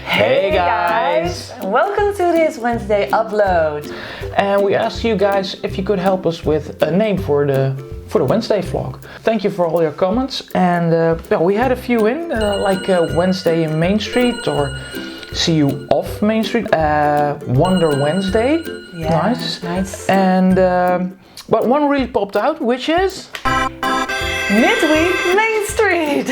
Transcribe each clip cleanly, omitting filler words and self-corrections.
Hey guys! Welcome to this Wednesday upload. And we asked you guys if you could help us with a name for the Wednesday vlog. Thank you for all your comments, and we had a few in, like Wednesday in Main Street, or See You Off Main Street, Wonder Wednesday, Yeah, nice. And but one really popped out, which is Midweek Main Street.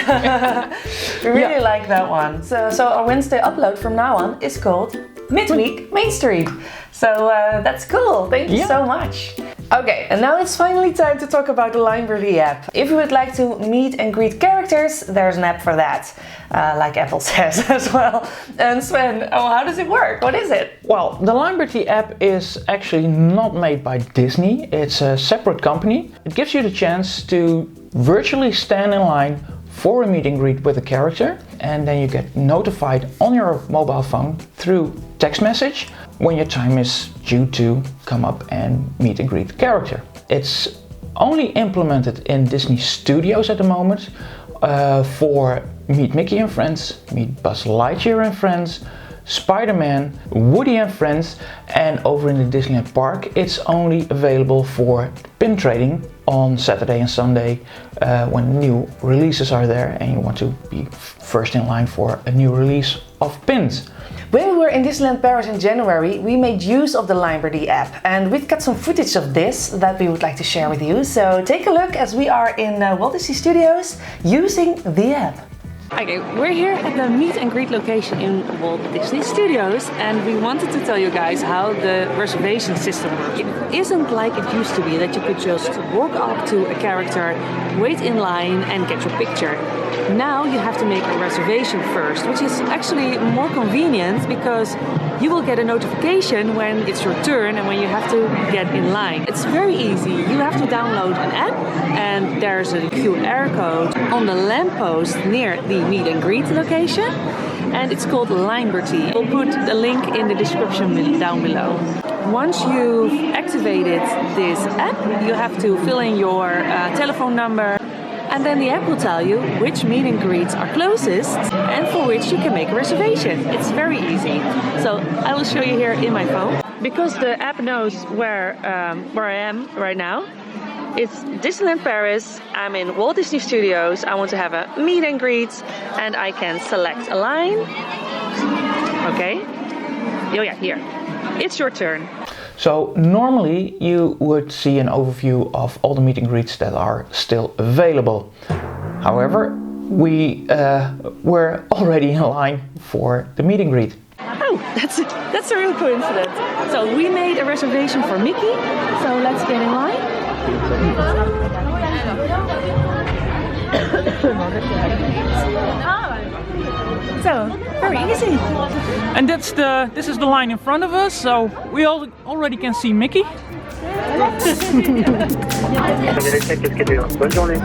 We really like that one. So our Wednesday upload from now on is called Midweek Main Street. So that's cool. Thank you so much. Okay, and now it's finally time to talk about the Lineberty app. If you would like to meet and greet characters, there's an app for that. Like Apple says as well. And Sven, how does it work? What is it? Well, the Lineberty app is actually not made by Disney. It's a separate company. It gives you the chance to virtually stand in line for a meet and greet with a character, and then you get notified on your mobile phone through text message when your time is due to come up and meet and greet the character. It's only implemented in Disney Studios at the moment for Meet Mickey and Friends, Meet Buzz Lightyear and Friends, Spider-Man, Woody and Friends, and over in the Disneyland park it's only available for pin trading on Saturday and Sunday when new releases are there and you want to be first in line for a new release of pins. When we were in Disneyland Paris in January, we made use of the Lineberty app, and we've got some footage of this that we would like to share with you. So take a look as we are in Walt Disney Studios using the app. Okay, we're here at the meet and greet location in Walt Disney Studios, and we wanted to tell you guys how the reservation system works. It isn't like it used to be that you could just walk up to a character, wait in line and get your picture. Now you have to make a reservation first, which is actually more convenient because you will get a notification when it's your turn and when you have to get in line. It's very easy. You have to download an app, and there's a QR code on the lamppost near the meet and greet location, and it's called Lineberty. We'll put the link in the description down below. Once you've activated this app, you have to fill in your telephone number, and then the app will tell you which meet and greets are closest and for which you can make a reservation. It's very easy. So I will show you here in my phone. Because the app knows where I am right now. It's Disneyland Paris, I'm in Walt Disney Studios, I want to have a meet and greet, and I can select a line. Okay. Oh yeah, here. It's your turn. So normally you would see an overview of all the meet and greets that are still available. However, we were already in line for the meet and greet. Oh, that's a real coincidence. So we made a reservation for Mickey, so let's get in line. So, very easy. And this is the line in front of us, so we already can see Mickey. Bonne journée.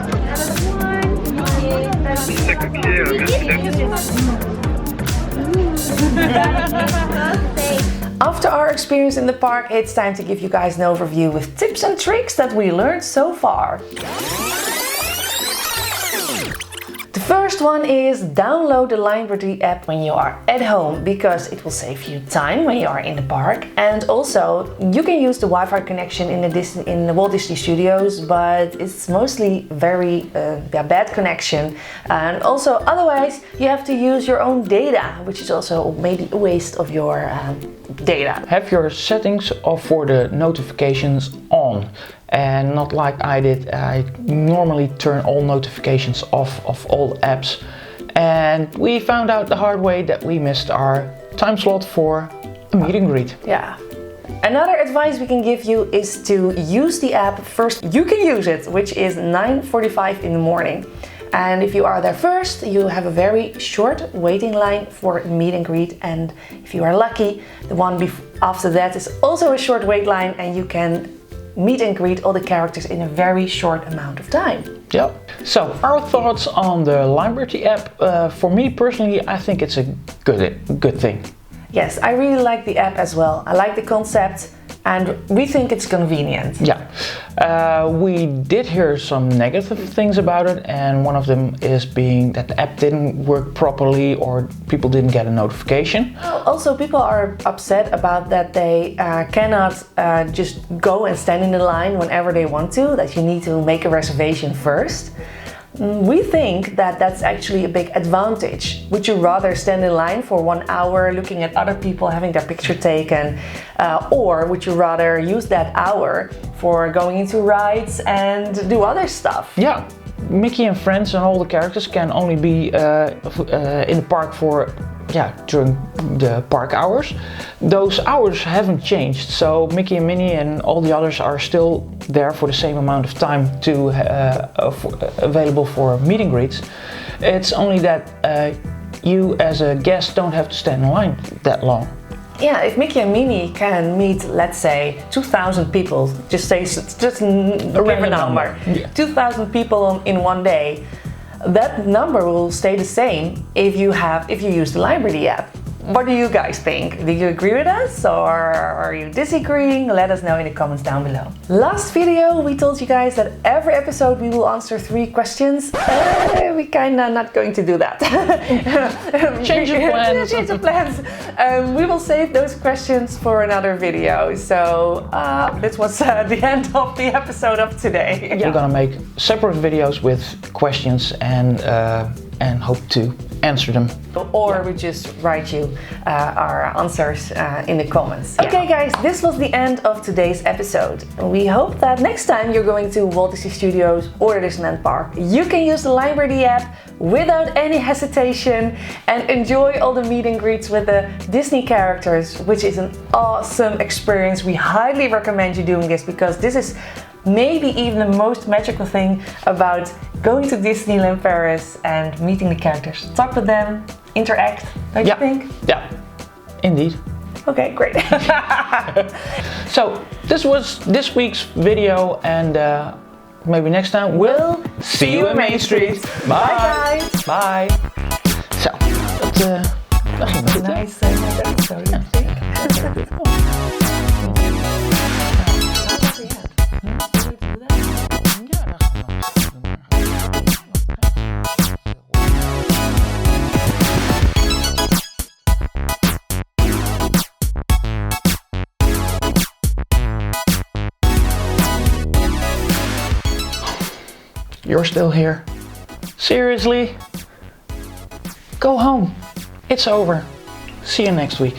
After our experience in the park, it's time to give you guys an overview with tips and tricks that we learned so far. The first one is download the Lineberty app when you are at home, because it will save you time when you are in the park. And also you can use the Wi-Fi connection in the Walt Disney Studios, but it's mostly very bad connection. And also otherwise you have to use your own data, which is also maybe a waste of your data. Have your settings for the notifications on. And not like I did, I normally turn all notifications off of all apps, and we found out the hard way that we missed our time slot for a meet and greet. Yeah. Another advice we can give you is to use the app first you can use it, which is 9:45 in the morning. And if you are there first, you have a very short waiting line for meet and greet, and if you are lucky, the one after that is also a short wait line, and you can meet and greet all the characters in a very short amount of time. Yep. So our thoughts on the Lineberty app. For me personally, I think it's a good thing. Yes, I really like the app as well. I like the concept. And we think it's convenient. Yeah, we did hear some negative things about it, and one of them is being that the app didn't work properly or people didn't get a notification. Also, people are upset about that they cannot just go and stand in the line whenever they want to, that you need to make a reservation first. We think that that's actually a big advantage. Would you rather stand in line for 1 hour looking at other people having their picture taken, or would you rather use that hour for going into rides and do other stuff? Yeah, Mickey and Friends and all the characters can only be in the park for during the park hours. Those hours haven't changed, so Mickey and Minnie and all the others are still there for the same amount of time to available for meet and greets. It's only that you as a guest don't have to stand in line that long. Yeah, if Mickey and Minnie can meet, let's say, 2,000 people, just give a random number. Yeah. 2,000 people in one day, that number will stay the same if you use the Lineberty app. What do you guys think? Do you agree with us or are you disagreeing? Let us know in the comments down below. Last video we told you guys that every episode we will answer 3 questions. We kinda not going to do that. Change of plans. Change of plans. We will save those questions for another video. So this was the end of the episode of today. We're gonna make separate videos with questions and hope to answer them. Or we just write you our answers in the comments. Okay guys, this was the end of today's episode. We hope that next time you're going to Walt Disney Studios or Disneyland Park, you can use the Lineberty app without any hesitation and enjoy all the meet and greets with the Disney characters, which is an awesome experience. We highly recommend you doing this because this is maybe even the most magical thing about going to Disneyland Paris and meeting the characters. Talk with them, interact, don't you think? Yeah, indeed. Okay, great. So this was this week's video, and maybe next time we'll see you in Main Street. Bye. Bye. Bye. Zo, dat ging goed, hè? Nice episode, I think. You're still here? Seriously? Go home. It's over. See you next week.